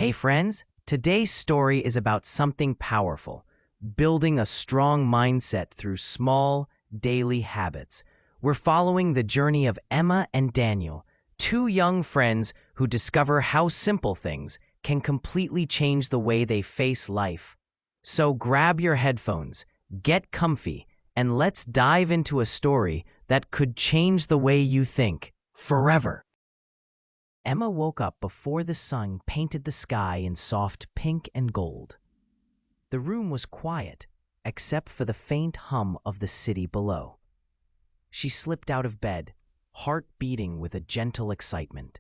Hey friends, today's story is about something powerful, building a strong mindset through small, daily habits. We're following the journey of Emma and Daniel, two young friends who discover how simple things can completely change the way they face life. So grab your headphones, get comfy, and let's dive into a story that could change the way you think forever. Emma woke up before the sun painted the sky in soft pink and gold. The room was quiet, except for the faint hum of the city below. She slipped out of bed, heart beating with a gentle excitement.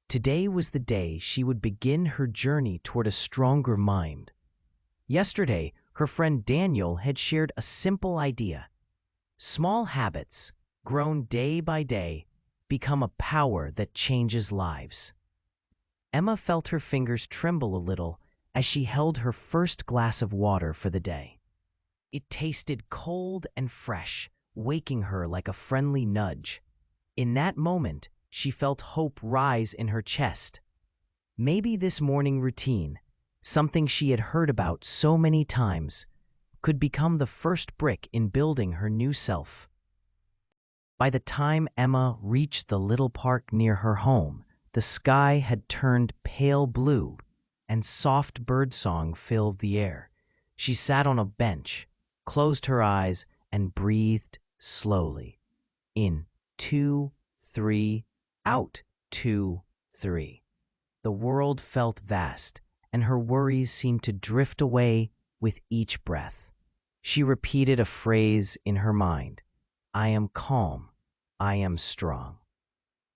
Today was the day she would begin her journey toward a stronger mind. Yesterday, her friend Daniel had shared a simple idea. Small habits, grown day by day, become a power that changes lives. Emma felt her fingers tremble a little as she held her first glass of water for the day. It tasted cold and fresh, waking her like a friendly nudge. In that moment, she felt hope rise in her chest. Maybe this morning routine, something she had heard about so many times, could become the first brick in building her new self. By the time Emma reached the little park near her home, the sky had turned pale blue, and soft birdsong filled the air. She sat on a bench, closed her eyes, and breathed slowly. In, 2, 3, out, 2, 3. The world felt vast, and her worries seemed to drift away with each breath. She repeated a phrase in her mind. I am calm. I am strong.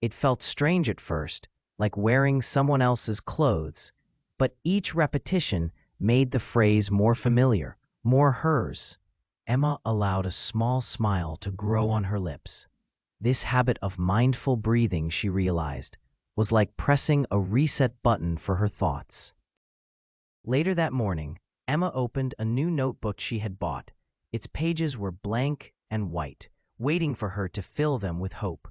It felt strange at first, like wearing someone else's clothes, but each repetition made the phrase more familiar, more hers. Emma allowed a small smile to grow on her lips. This habit of mindful breathing, she realized, was like pressing a reset button for her thoughts. Later that morning, Emma opened a new notebook she had bought. Its pages were blank and white, waiting for her to fill them with hope.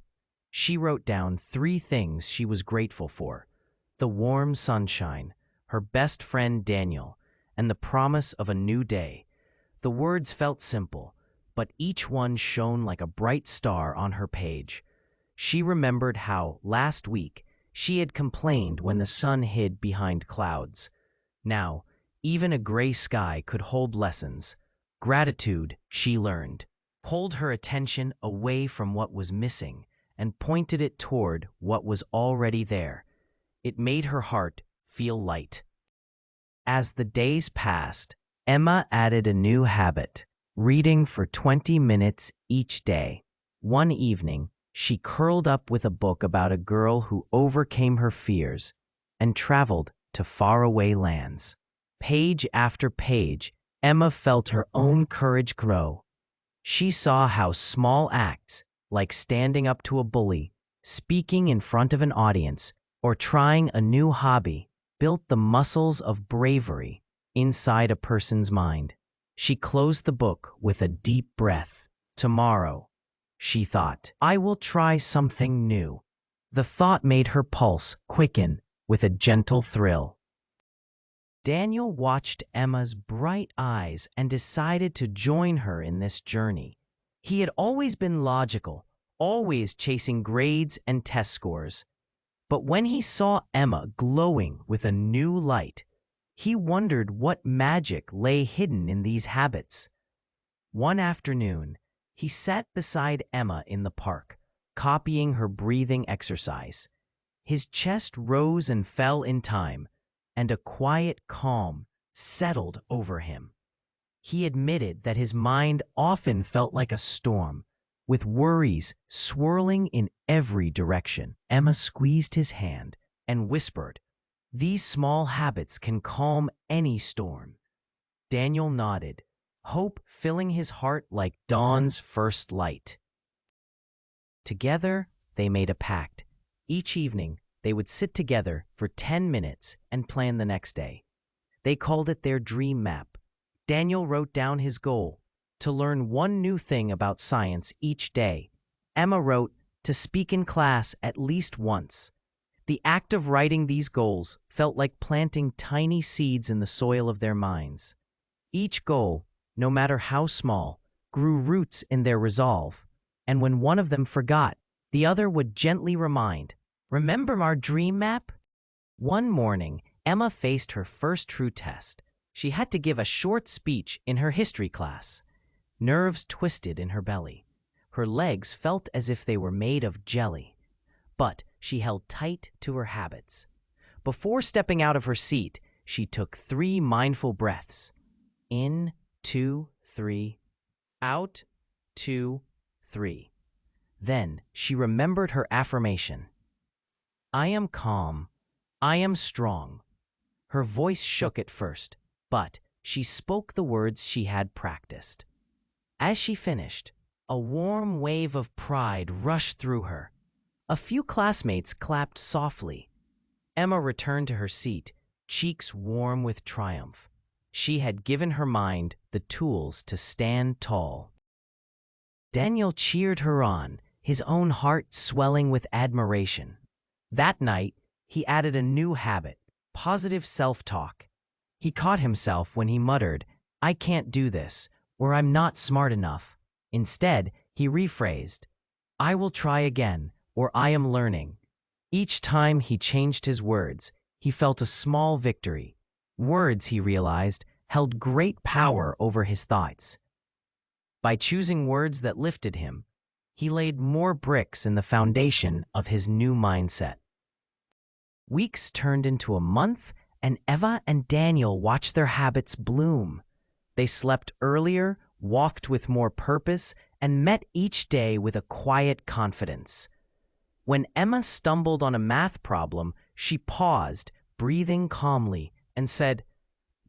She wrote down 3 things she was grateful for: the warm sunshine, her best friend Daniel, and the promise of a new day. The words felt simple, but each one shone like a bright star on her page. She remembered how, last week, she had complained when the sun hid behind clouds. Now, even a gray sky could hold lessons. Gratitude, she learned, pulled her attention away from what was missing and pointed it toward what was already there. It made her heart feel light. As the days passed, Emma added a new habit, reading for 20 minutes each day. One evening, she curled up with a book about a girl who overcame her fears and traveled to faraway lands. Page after page, Emma felt her own courage grow. She saw how small acts, like standing up to a bully, speaking in front of an audience, or trying a new hobby, built the muscles of bravery inside a person's mind. She closed the book with a deep breath. Tomorrow, she thought, I will try something new. The thought made her pulse quicken with a gentle thrill. Daniel watched Emma's bright eyes and decided to join her in this journey. He had always been logical, always chasing grades and test scores. But when he saw Emma glowing with a new light, he wondered what magic lay hidden in these habits. One afternoon, he sat beside Emma in the park, copying her breathing exercise. His chest rose and fell in time, and a quiet calm settled over him. He admitted that his mind often felt like a storm, with worries swirling in every direction. Emma squeezed his hand and whispered, These small habits can calm any storm. Daniel nodded, hope filling his heart like dawn's first light. Together, they made a pact. Each evening, they would sit together for 10 minutes and plan the next day. They called it their dream map. Daniel wrote down his goal, to learn one new thing about science each day. Emma wrote, to speak in class at least once. The act of writing these goals felt like planting tiny seeds in the soil of their minds. Each goal, no matter how small, grew roots in their resolve, and when one of them forgot, the other would gently remind, "Remember our dream map?" One morning, Emma faced her first true test. She had to give a short speech in her history class. Nerves twisted in her belly. Her legs felt as if they were made of jelly. But she held tight to her habits. Before stepping out of her seat, she took 3 mindful breaths. In, 2, 3. Out, 2, 3. Then she remembered her affirmation. I am calm. I am strong. Her voice shook at first, but she spoke the words she had practiced. As she finished, a warm wave of pride rushed through her. A few classmates clapped softly. Emma returned to her seat, cheeks warm with triumph. She had given her mind the tools to stand tall. Daniel cheered her on, his own heart swelling with admiration. That night, he added a new habit, positive self-talk. He caught himself when he muttered, "I can't do this," or "I'm not smart enough." Instead, he rephrased, "I will try again," or "I am learning." Each time he changed his words, he felt a small victory. Words, he realized, held great power over his thoughts. By choosing words that lifted him, he laid more bricks in the foundation of his new mindset. Weeks turned into a month, and Eva and Daniel watched their habits bloom. They slept earlier, walked with more purpose, and met each day with a quiet confidence. When Emma stumbled on a math problem, she paused, breathing calmly, and said,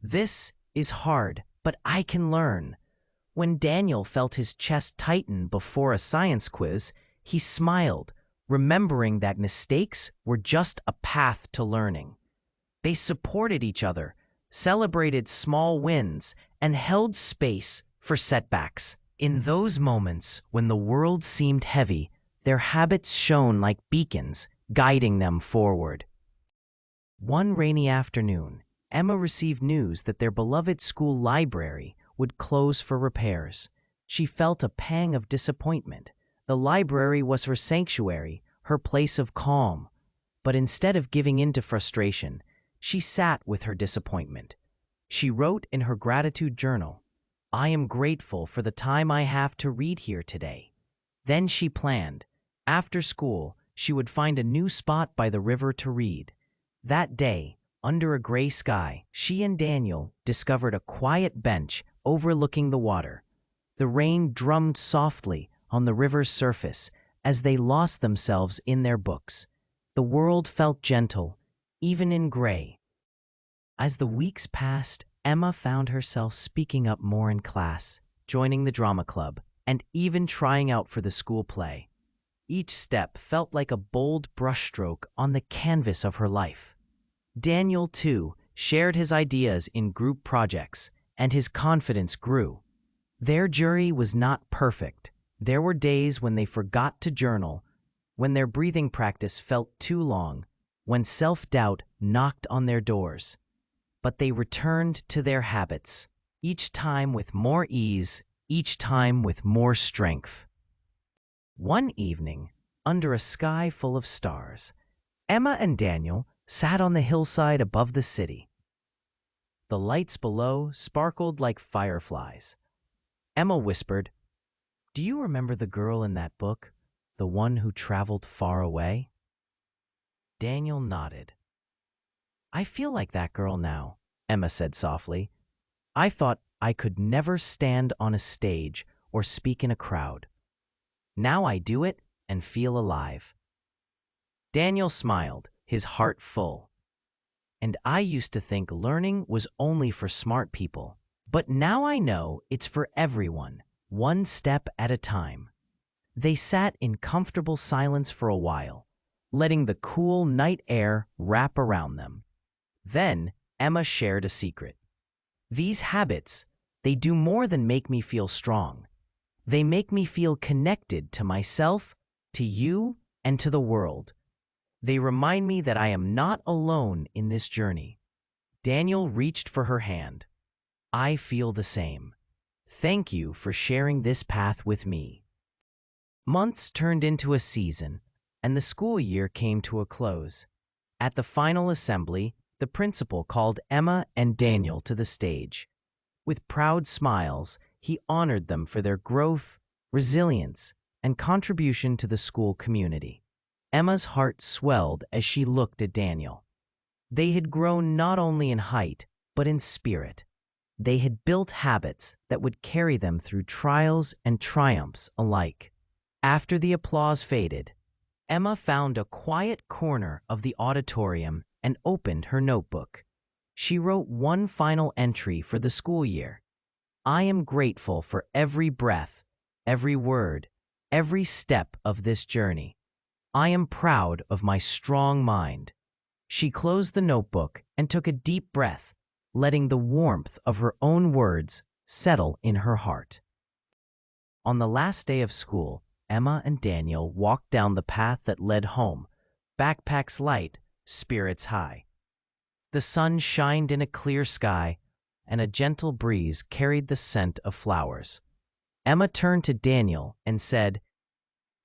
"This is hard, but I can learn." When Daniel felt his chest tighten before a science quiz, he smiled, remembering that mistakes were just a path to learning. They supported each other, celebrated small wins, and held space for setbacks. In those moments when the world seemed heavy, their habits shone like beacons, guiding them forward. One rainy afternoon, Emma received news that their beloved school library would close for repairs. She felt a pang of disappointment. The library was her sanctuary, her place of calm. But instead of giving in to frustration, she sat with her disappointment. She wrote in her gratitude journal, "I am grateful for the time I have to read here today." Then she planned. After school, she would find a new spot by the river to read. That day, under a gray sky, she and Daniel discovered a quiet bench overlooking the water. The rain drummed softly on the river's surface as they lost themselves in their books. The world felt gentle, even in gray. As the weeks passed, Emma found herself speaking up more in class, joining the drama club, and even trying out for the school play. Each step felt like a bold brushstroke on the canvas of her life. Daniel, too, shared his ideas in group projects, and his confidence grew. Their jury was not perfect. There were days when they forgot to journal, when their breathing practice felt too long, when self-doubt knocked on their doors. But they returned to their habits, each time with more ease, each time with more strength. One evening, under a sky full of stars, Emma and Daniel sat on the hillside above the city. The lights below sparkled like fireflies. Emma whispered, "Do you remember the girl in that book, the one who traveled far away?" Daniel nodded. "I feel like that girl now," Emma said softly. "I thought I could never stand on a stage or speak in a crowd. Now I do it and feel alive." Daniel smiled, his heart full. "And I used to think learning was only for smart people. But now I know it's for everyone, one step at a time." They sat in comfortable silence for a while, letting the cool night air wrap around them. Then Emma shared a secret. "These habits, they do more than make me feel strong. They make me feel connected to myself, to you, and to the world. They remind me that I am not alone in this journey. Daniel reached for her hand. I feel the same. Thank you for sharing this path with me. Months turned into a season, and the school year came to a close. At the final assembly, the principal called Emma and Daniel to the stage. With proud smiles, he honored them for their growth, resilience, and contribution to the school community. Emma's heart swelled as she looked at Daniel. They had grown not only in height, but in spirit. They had built habits that would carry them through trials and triumphs alike. After the applause faded, Emma found a quiet corner of the auditorium and opened her notebook. She wrote one final entry for the school year. I am grateful for every breath, every word, every step of this journey. I am proud of my strong mind. She closed the notebook and took a deep breath, letting the warmth of her own words settle in her heart. On the last day of school, Emma and Daniel walked down the path that led home, backpacks light, spirits high. The sun shined in a clear sky, and a gentle breeze carried the scent of flowers. Emma turned to Daniel and said,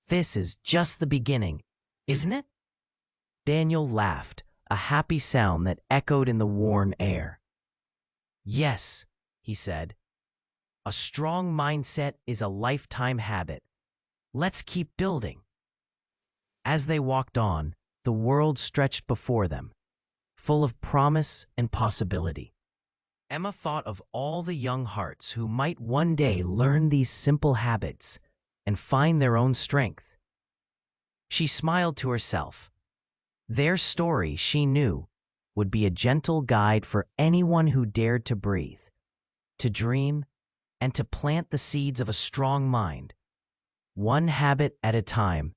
"This is just the beginning, isn't it?" Daniel laughed, a happy sound that echoed in the warm air. "Yes," he said. "A strong mindset is a lifetime habit. Let's keep building." As they walked on, the world stretched before them, full of promise and possibility. Emma thought of all the young hearts who might one day learn these simple habits and find their own strength. She smiled to herself. Their story, she knew, would be a gentle guide for anyone who dared to breathe, to dream, and to plant the seeds of a strong mind, one habit at a time,